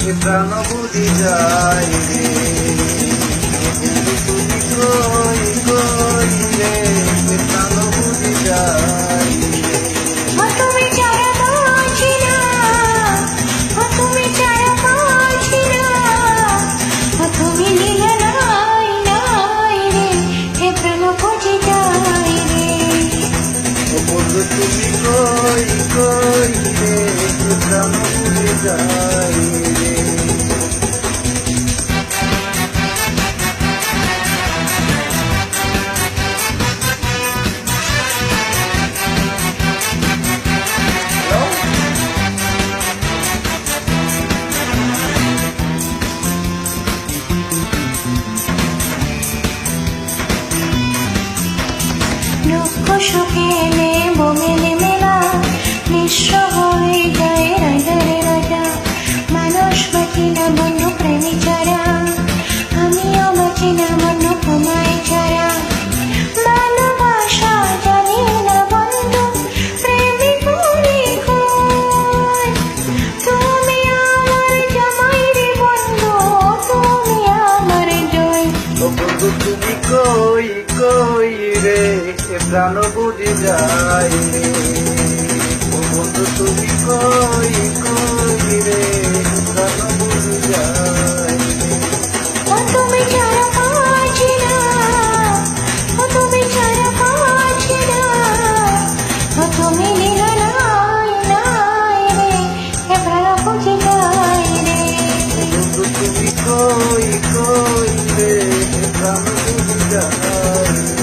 এ প্রাণ বুঝি যায় রে। তুমি কই কই রে, এ প্রাণ বুঝি যায় রে। তুমি ছাড়া বাঁচি না, তুমি ছাড়া বাঁচি না, তুমি নিলে নাই নাই রে, এ প্রাণ বুঝি যায় রে। ও বন্ধু তুমি কই কই রে, এ প্রাণ বুঝি যায় রে। দুঃখ সুখে নেব মেলে মেলা, নিঃস্ব হয়ে যায় রাজা রে রাজা। মানুষ বাঁচি না বন্ধু প্রেমী ছাড়া, আমিও বাঁচি না বন্ধু তোমায় ছাড়া। ভালোবাসা জানি না বন্ধু, প্রেমী করি কই। তুমি আমার জামাই রে বন্ধু, তুমি আমার জয়। ও বন্ধু তুমি কই কই রে, এ প্রাণ বুঝি যায় রে। ও বন্ধু তুমি কই কই রে, এ প্রাণ বুঝি যায় রে। তুমি ছাড়া বাঁচি না, তুমি ছাড়া বাঁচি না, তুমি নিলে নাই নাই রে, এ প্রাণ বুঝি যায় রে। ও বন্ধু তুমি কই কই রে, এ প্রাণ বুঝি যায় রে।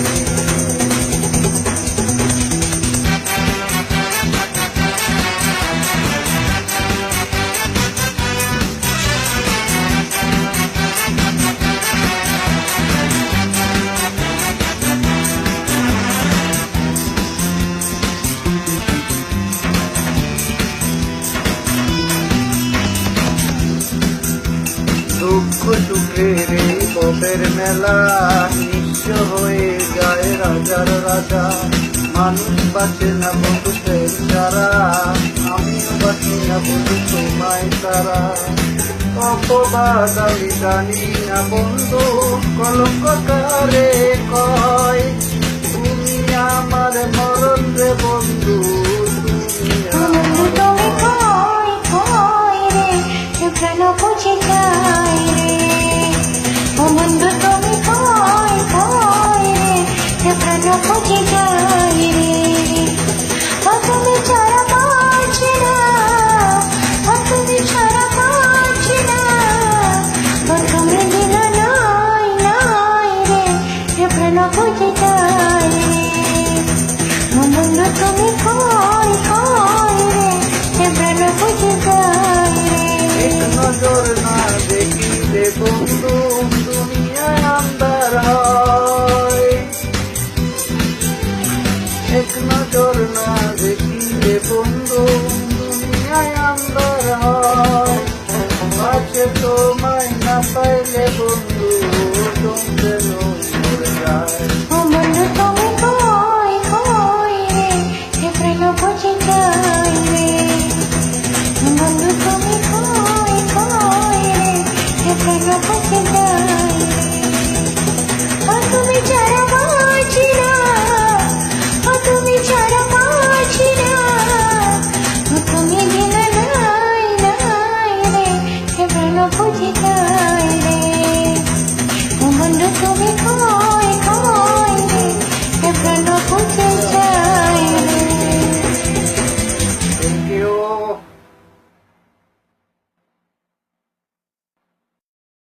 দুঃখ সুখের এই পথের মেলা, নিঃস্ব হয়ে যায় রাজার রাজা। মানুষ বাঁচে না বন্ধু প্রেম ছাড়া, আমিও বাঁচি না বন্ধু তোমায় ছাড়া। অপবাদ আমি জানি না বন্ধু, কলঙ্ক কারে কয়। তুমি আমার মরণ রে বন্ধু, তুমি বন্ধু তুমি কই কই রে, এ প্রাণ বুঝি যায় রে। ও বন্ধু তুমি কই কই রে, এ প্রাণ বুঝি যায় রে। ও তুমি ছাড়া বাঁচি না, ও তুমি ছাড়া বাঁচি না, ও তুমি দিলে নাই নাই রে, এ প্রাণ বুঝি যায় রে। ও বন্ধু তুমি কই কই রে, এ প্রাণ বুঝি যায় রে। এক নজর না দেখিলে বন্ধু দুনিয়ায় আন্ধার হয়। এক নজর না দেখিলে বন্ধু দুনিয়ায় আন্ধার হয়। পাশে তোমায় না পাইলে বন্ধু জমতে মরে যায়। ও বন্ধু তুমি কই কই রে, এ প্রাণ বুঝি যায় রে। বন্ধু তুমি কই কই রে, এ প্রাণ বুঝি যায় রে। ও তুমি ছাড়া বাঁচি না, ও তুমি ছাড়া বাঁচি না, ও তুমি দিলে নাই নাই রে, এ প্রাণ বুঝি যায় রে। ও বন্ধু তুমি কই